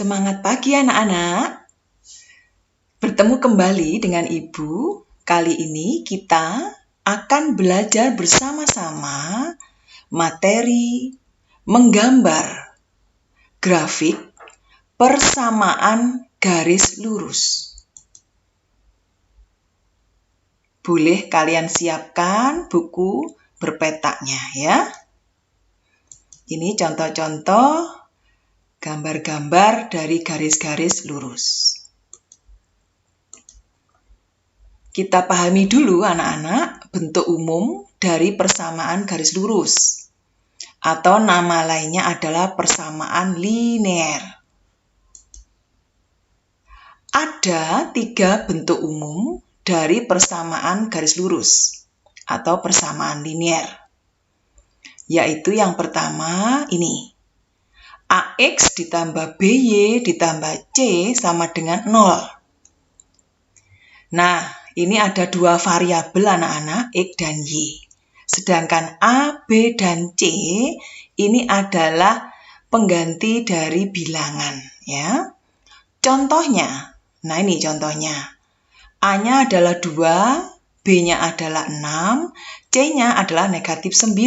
Semangat pagi anak-anak. Bertemu kembali dengan Ibu. Kali ini kita akan belajar bersama-sama materi menggambar grafik persamaan garis lurus. Boleh kalian siapkan buku berpetaknya ya. Ini contoh-contoh gambar-gambar dari garis-garis lurus. Kita pahami dulu anak-anak bentuk umum dari persamaan garis lurus. Atau nama lainnya adalah persamaan linear. Ada 3 bentuk umum dari persamaan garis lurus atau persamaan linear. Yaitu yang pertama ini. AX ditambah BY ditambah C sama dengan 0. Nah, ini ada 2 variabel anak-anak, X dan Y. Sedangkan A, B, dan C ini adalah pengganti dari bilangan. Ya. Contohnya, nah ini contohnya. A-nya adalah 2, B-nya adalah 6, C-nya adalah negatif 9.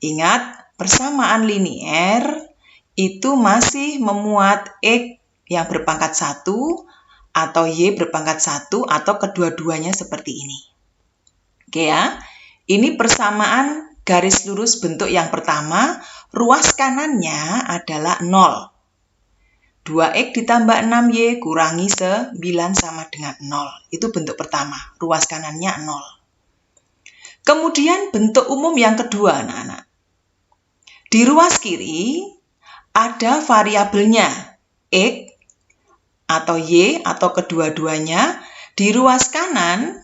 Ingat, persamaan linear itu masih memuat X yang berpangkat 1 atau Y berpangkat 1 atau kedua-duanya seperti ini. Oke ya, ini persamaan garis lurus bentuk yang pertama, ruas kanannya adalah 0. 2X ditambah 6Y kurangi 9 sama dengan 0. Itu bentuk pertama, ruas kanannya 0. Kemudian bentuk umum yang kedua anak-anak. Di ruas kiri ada variabelnya X atau Y atau kedua-duanya. Di ruas kanan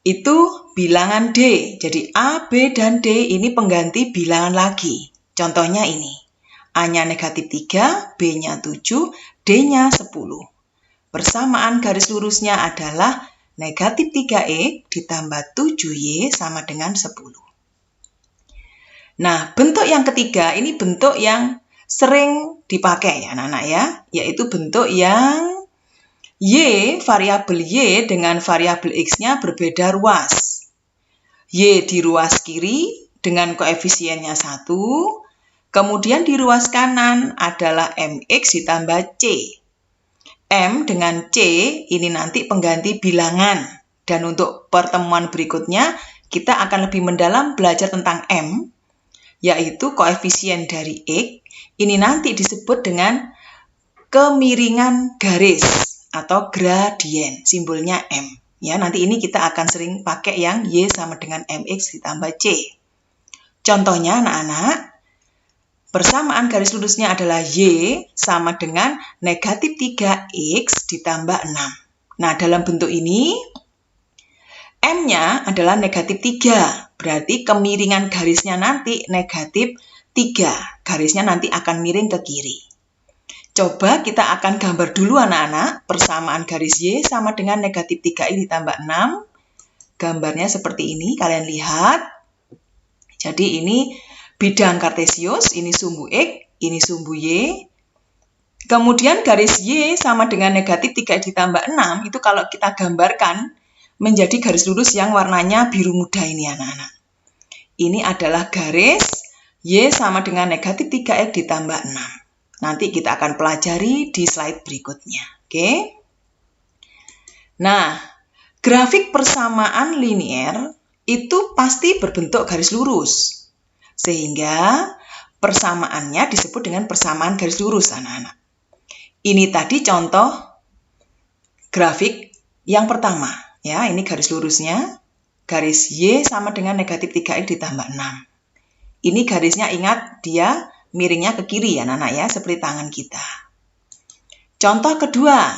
itu bilangan D. Jadi A, B, dan D ini pengganti bilangan lagi. Contohnya ini. A-nya negatif 3, B-nya 7, D-nya 10. Persamaan garis lurusnya adalah negatif 3X ditambah 7Y sama dengan 10. Nah, bentuk yang ketiga ini bentuk yang sering dipakai ya anak-anak ya, yaitu bentuk yang Y, variabel Y dengan variabel X-nya berbeda ruas. Y di ruas kiri dengan koefisiennya 1, kemudian di ruas kanan adalah MX ditambah C. M dengan C ini nanti pengganti bilangan. Dan untuk pertemuan berikutnya, kita akan lebih mendalam belajar tentang M, yaitu koefisien dari X, ini nanti disebut dengan kemiringan garis atau gradien, simbolnya M. Ya, nanti ini kita akan sering pakai yang Y sama dengan MX ditambah C. Contohnya anak-anak, persamaan garis lurusnya adalah Y sama dengan negatif 3X ditambah 6. Nah, dalam bentuk ini, M-nya adalah negatif 3, berarti kemiringan garisnya nanti negatif 3. Garisnya nanti akan miring ke kiri. Coba kita akan gambar dulu anak-anak, persamaan garis Y sama dengan negatif 3I ditambah 6. Gambarnya seperti ini, kalian lihat. Jadi ini bidang kartesius, ini sumbu X, ini sumbu Y. Kemudian garis Y sama dengan negatif 3I ditambah 6, itu kalau kita gambarkan, menjadi garis lurus yang warnanya biru muda ini anak-anak. Ini adalah garis Y sama dengan negatif 3X ditambah 6. Nanti kita akan pelajari di slide berikutnya. Oke? Nah, grafik persamaan linear itu pasti berbentuk garis lurus. Sehingga persamaannya disebut dengan persamaan garis lurus anak-anak. Ini tadi contoh grafik yang pertama. Ya, ini garis lurusnya, garis Y sama dengan negatif 3X ditambah 6. Ini garisnya ingat, dia miringnya ke kiri ya anak-anak ya, seperti tangan kita. Contoh kedua,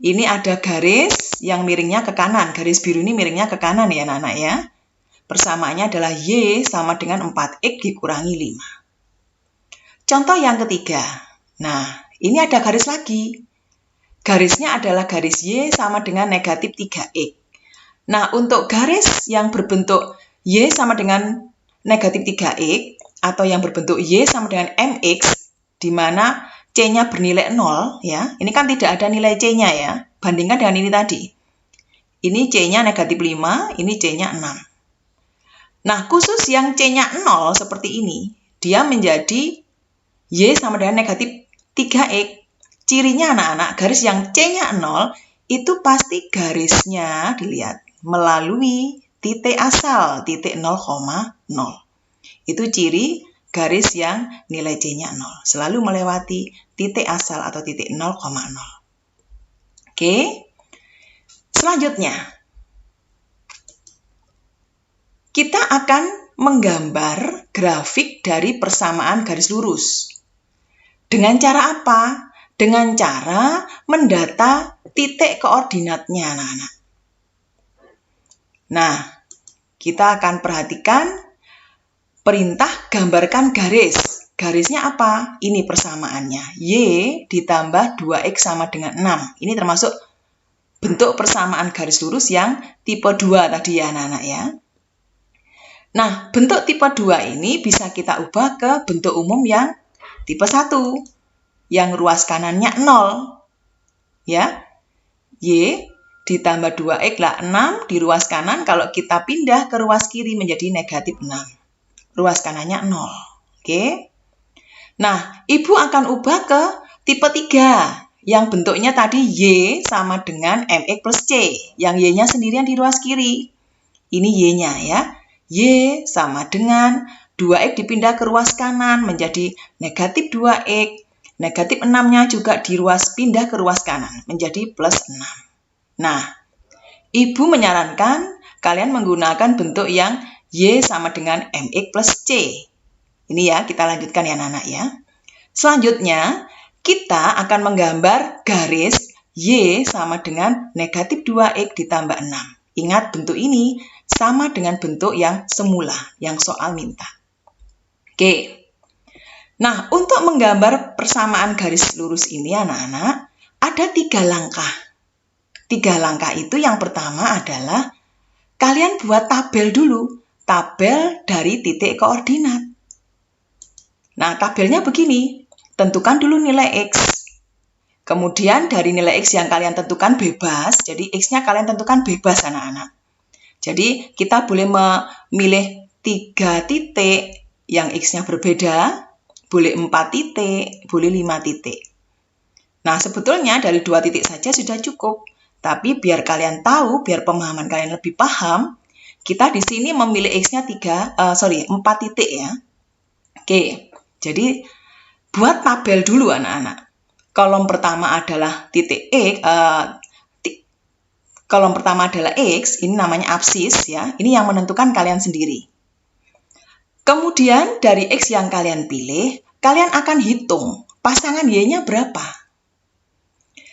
ini ada garis yang miringnya ke kanan, garis biru ini miringnya ke kanan ya anak-anak ya. Persamaannya adalah Y sama dengan 4X dikurangi 5. Contoh yang ketiga, nah ini ada garis lagi. Garisnya adalah garis Y sama dengan negatif 3X. Nah, untuk garis yang berbentuk Y sama dengan negatif 3X, atau yang berbentuk Y sama dengan MX, di mana C-nya bernilai 0, ya. Ini kan tidak ada nilai C-nya ya, bandingkan dengan ini tadi. Ini C-nya negatif 5, ini C-nya 6. Nah, khusus yang C-nya 0 seperti ini, dia menjadi Y sama dengan negatif 3X. Cirinya anak-anak, garis yang C-nya 0 itu pasti garisnya dilihat melalui titik asal, titik 0,0. Itu ciri garis yang nilai C-nya 0. Selalu melewati titik asal atau titik 0,0. Oke. Selanjutnya, kita akan menggambar grafik dari persamaan garis lurus. Dengan cara apa? Dengan cara mendata titik koordinatnya, anak-anak. Nah, kita akan perhatikan perintah gambarkan garis. Garisnya apa? Ini persamaannya. Y ditambah 2X sama dengan 6. Ini termasuk bentuk persamaan garis lurus yang tipe 2 tadi ya, anak-anak ya. Nah, bentuk tipe 2 ini bisa kita ubah ke bentuk umum yang tipe 1. Yang ruas kanannya 0. Ya. Y ditambah 2X lah 6 di ruas kanan. Kalau kita pindah ke ruas kiri menjadi negatif 6. Ruas kanannya 0. Oke. Nah, Ibu akan ubah ke tipe 3. Yang bentuknya tadi Y sama dengan MX plus C. Yang Y-nya sendirian di ruas kiri. Ini Y-nya ya. Y sama dengan 2X dipindah ke ruas kanan menjadi negatif 2X. Negatif 6-nya juga pindah ke ruas kanan menjadi plus 6. Nah, Ibu menyarankan kalian menggunakan bentuk yang Y sama dengan MX plus C. Ini ya, kita lanjutkan ya anak-anak ya. Selanjutnya, kita akan menggambar garis Y sama dengan negatif 2X ditambah 6. Ingat bentuk ini sama dengan bentuk yang semula, yang soal minta. Oke. Nah, untuk menggambar persamaan garis lurus ini anak-anak, ada 3 langkah. 3 langkah itu yang pertama adalah kalian buat tabel dulu. Tabel dari titik koordinat. Nah, tabelnya begini. Tentukan dulu nilai X. Kemudian dari nilai X yang kalian tentukan bebas. Jadi X-nya kalian tentukan bebas anak-anak. Jadi kita boleh memilih 3 titik yang X-nya berbeda. Boleh 4 titik, boleh 5 titik. Nah, sebetulnya dari 2 titik saja sudah cukup. Tapi biar kalian tahu, biar pemahaman kalian lebih paham, kita di sini memilih X-nya 4 titik ya. Oke, jadi buat tabel dulu anak-anak. Kolom pertama adalah titik X, kolom pertama adalah X, ini namanya absis ya. Ini yang menentukan kalian sendiri. Kemudian dari X yang kalian pilih, kalian akan hitung pasangan Y-nya berapa.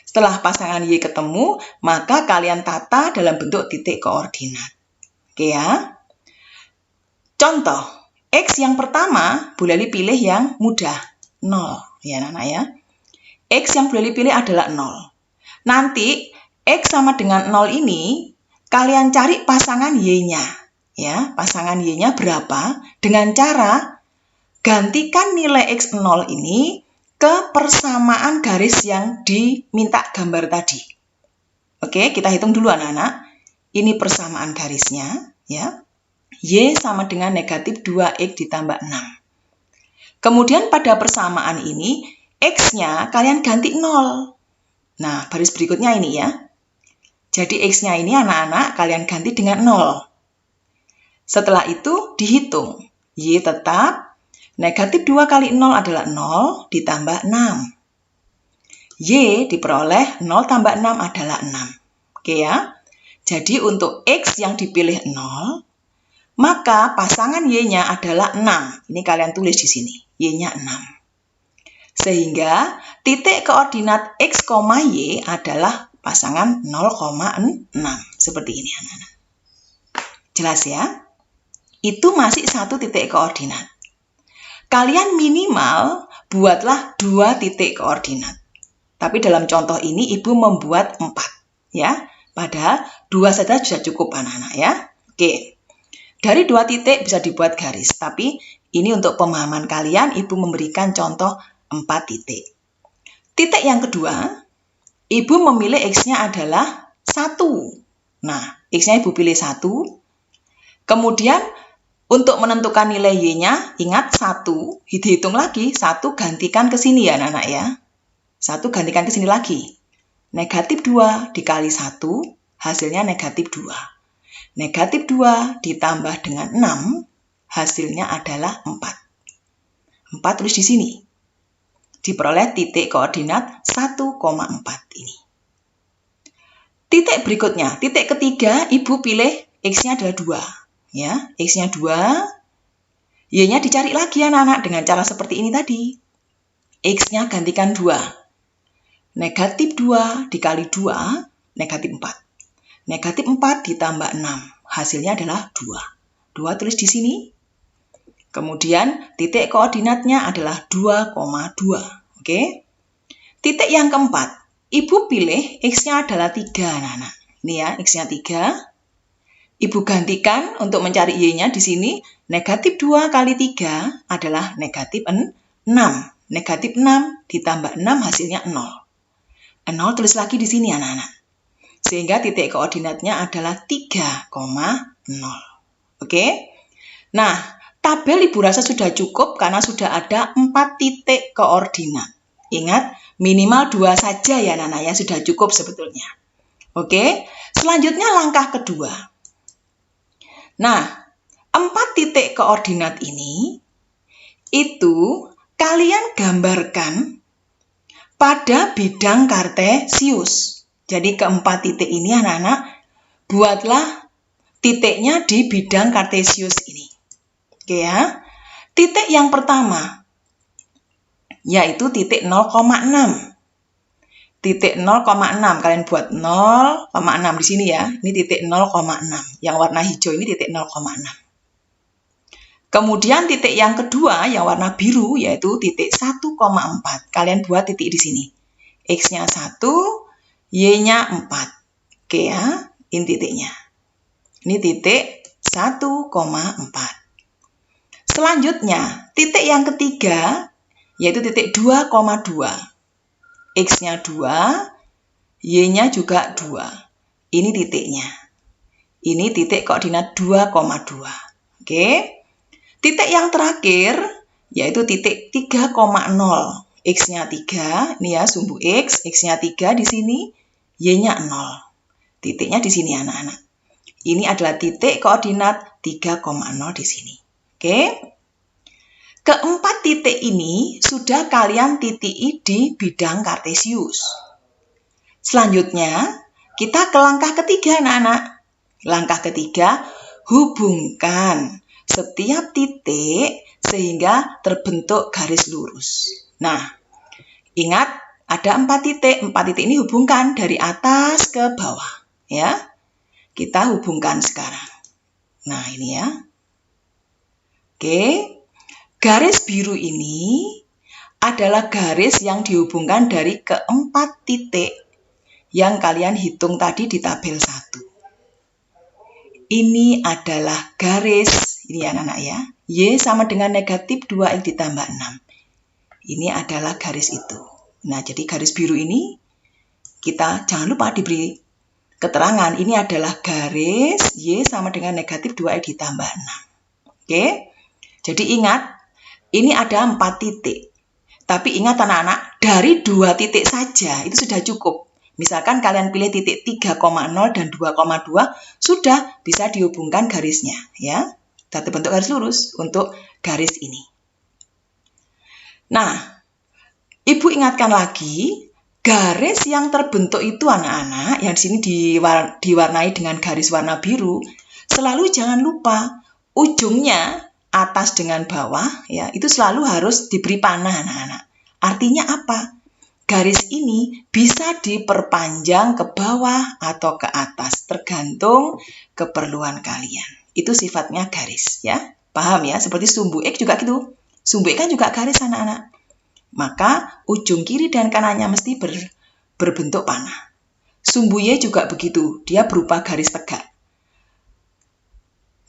Setelah pasangan Y ketemu, maka kalian tata dalam bentuk titik koordinat. Oke ya. Contoh, X yang pertama boleh dipilih yang mudah, 0. Ya anak-anak ya. X yang boleh dipilih adalah 0. Nanti X sama dengan 0 ini, kalian cari pasangan Y-nya. Ya, pasangan Y-nya berapa? Dengan cara gantikan nilai X0 ini ke persamaan garis yang diminta gambar tadi. Oke, kita hitung dulu anak-anak. Ini persamaan garisnya, ya. Y sama dengan negatif 2X ditambah 6. Kemudian pada persamaan ini, X-nya kalian ganti 0. Nah, baris berikutnya ini ya. Jadi X-nya ini anak-anak kalian ganti dengan 0. Setelah itu dihitung. Y tetap negatif 2 kali 0 adalah 0 ditambah 6. Y diperoleh 0 tambah 6 adalah 6. Oke ya. Jadi untuk X yang dipilih 0, maka pasangan Y-nya adalah 6. Ini kalian tulis di sini. Y-nya 6. Sehingga titik koordinat X, Y adalah pasangan 0,6. Seperti ini anak-anak. Jelas ya? Itu masih 1 titik koordinat. Kalian minimal buatlah 2 titik koordinat. Tapi dalam contoh ini Ibu membuat 4. Ya, padahal 2 saja sudah cukup anak-anak ya. Oke. Dari 2 titik bisa dibuat garis. Tapi ini untuk pemahaman kalian, Ibu memberikan contoh 4 titik. Titik yang kedua, Ibu memilih X-nya adalah 1. Nah, X-nya Ibu pilih 1. Kemudian, untuk menentukan nilai Y-nya, ingat 1, dihitung lagi, 1 gantikan ke sini ya anak-anak ya. 1 gantikan ke sini lagi. Negatif 2 dikali 1, hasilnya negatif 2. Negatif 2 ditambah dengan 6, hasilnya adalah 4. 4 tulis di sini. Diperoleh titik koordinat 1,4 ini. Titik berikutnya, titik ketiga, Ibu pilih X-nya adalah 2. Ya, X-nya 2, Y-nya dicari lagi anak-anak dengan cara seperti ini tadi. X-nya gantikan 2. Negatif 2 dikali 2, negatif 4. Negatif 4 ditambah 6, hasilnya adalah 2. 2 tulis di sini. Kemudian titik koordinatnya adalah 2,2. Oke. Titik yang keempat, Ibu pilih X-nya adalah 3, anak-anak. Ini ya, X-nya 3. Ibu gantikan untuk mencari Y-nya di sini. Negatif 2 kali 3 adalah negatif 6. Negatif 6 ditambah 6 hasilnya 0. 0 tulis lagi di sini anak-anak. Sehingga titik koordinatnya adalah 3,0. Oke. Nah, tabel Ibu rasa sudah cukup karena sudah ada 4 titik koordinat. Ingat, minimal 2 saja ya anak-anak ya, sudah cukup sebetulnya. Oke, selanjutnya langkah kedua. Nah, 4 titik koordinat ini, itu kalian gambarkan pada bidang kartesius. Jadi keempat titik ini anak-anak, buatlah titiknya di bidang kartesius ini. Oke ya. Titik yang pertama, yaitu titik 0,6. Titik 0,6, kalian buat 0,6 di sini ya. Ini titik 0,6. Yang warna hijau ini titik 0,6. Kemudian titik yang kedua, yang warna biru, yaitu titik 1,4. Kalian buat titik di sini. X-nya 1, Y-nya 4. Oke ya, ini titiknya. Ini titik 1,4. Selanjutnya, titik yang ketiga, yaitu titik 2,2. X-nya 2, Y-nya juga 2. Ini titiknya. Ini titik koordinat 2,2. Oke. Titik yang terakhir, yaitu titik 3,0. X-nya 3, ini ya sumbu X, X-nya 3 di sini, Y-nya 0. Titiknya di sini anak-anak. Ini adalah titik koordinat 3,0 di sini. Oke. Keempat titik ini sudah kalian titiki di bidang kartesius. Selanjutnya, kita ke langkah ketiga anak-anak. Langkah ketiga, hubungkan setiap titik sehingga terbentuk garis lurus. Nah, ingat ada 4 titik. 4 titik ini hubungkan dari atas ke bawah. Ya, kita hubungkan sekarang. Nah, ini ya. Oke. Garis biru ini adalah garis yang dihubungkan dari keempat titik yang kalian hitung tadi di tabel 1. Ini adalah garis, ini anak-anak ya, Y sama dengan negatif 2X ditambah 6. Ini adalah garis itu. Nah, jadi garis biru ini, kita jangan lupa diberi keterangan, ini adalah garis Y sama dengan negatif 2X ditambah 6. Oke, jadi ingat, ini ada 4 titik. Tapi ingat anak-anak, dari 2 titik saja itu sudah cukup. Misalkan kalian pilih titik 3,0 dan 2,2, sudah bisa dihubungkan garisnya. Ya, sudah terbentuk garis lurus untuk garis ini. Nah, Ibu ingatkan lagi, garis yang terbentuk itu anak-anak, yang di sini diwarnai dengan garis warna biru, selalu jangan lupa ujungnya atas dengan bawah, ya, itu selalu harus diberi panah anak-anak. Artinya apa? Garis ini bisa diperpanjang ke bawah atau ke atas, tergantung keperluan kalian. Itu sifatnya garis, ya. Paham ya? Seperti sumbu X juga gitu. Sumbu X kan juga garis anak-anak. Maka ujung kiri dan kanannya mesti berbentuk panah. Sumbu Y juga begitu, dia berupa garis tegak.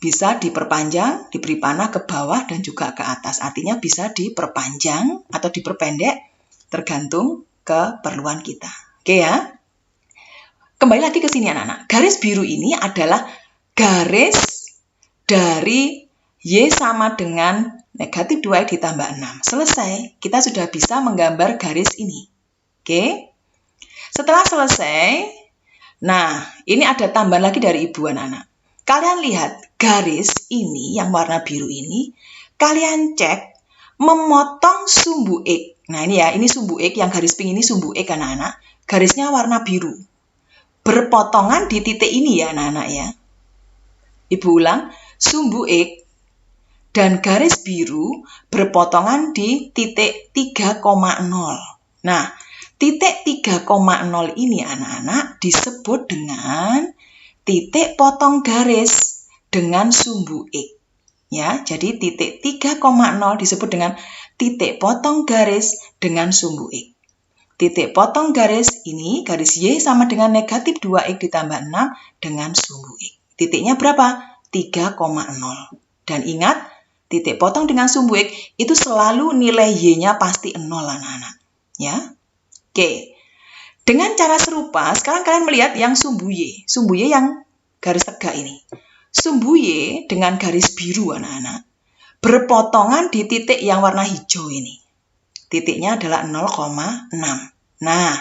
bisa diperpanjang, diberi panah ke bawah dan juga ke atas. Artinya bisa diperpanjang atau diperpendek tergantung keperluan kita. Oke ya. Kembali lagi ke sini anak-anak. Garis biru ini adalah garis dari Y sama dengan negatif 2X ditambah 6. Selesai. Kita sudah bisa menggambar garis ini. Oke. Setelah selesai, nah ini ada tambahan lagi dari ibu anak-anak. Kalian lihat garis ini yang warna biru ini, kalian cek memotong sumbu X. Nah ini ya, ini sumbu X, yang garis pink ini sumbu X anak-anak. Garisnya warna biru. Berpotongan di titik ini ya anak-anak ya. Ibu ulang, sumbu X dan garis biru berpotongan di titik 3,0. Nah, titik 3,0 ini anak-anak disebut dengan titik potong garis dengan sumbu X. Ya, jadi titik 3,0 disebut dengan titik potong garis dengan sumbu X. Titik potong garis ini, garis Y sama dengan negatif 2X ditambah 6 dengan sumbu X. Titiknya berapa? 3,0. Dan ingat, titik potong dengan sumbu X itu selalu nilai Y-nya pasti 0 anak-anak. Ya. Oke. Dengan cara serupa, sekarang kalian melihat yang sumbu Y. Sumbu Y yang garis tegak ini. Sumbu Y dengan garis biru anak-anak berpotongan di titik yang warna hijau ini. Titiknya adalah 0,6. Nah,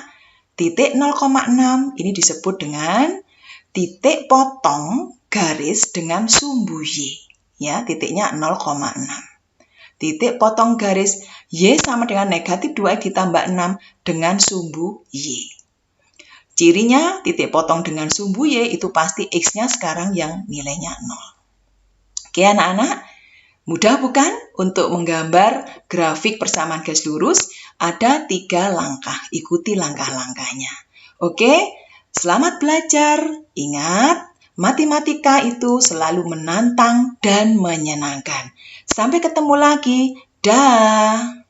titik 0,6 ini disebut dengan titik potong garis dengan sumbu Y. Ya, titiknya 0,6. Titik potong garis Y sama dengan negatif 2X ditambah 6 dengan sumbu Y. Cirinya titik potong dengan sumbu Y itu pasti X-nya sekarang yang nilainya 0. Oke anak-anak, mudah bukan untuk menggambar grafik persamaan garis lurus? Ada 3 langkah, ikuti langkah-langkahnya. Oke, selamat belajar. Ingat, matematika itu selalu menantang dan menyenangkan. Sampai ketemu lagi. Dah.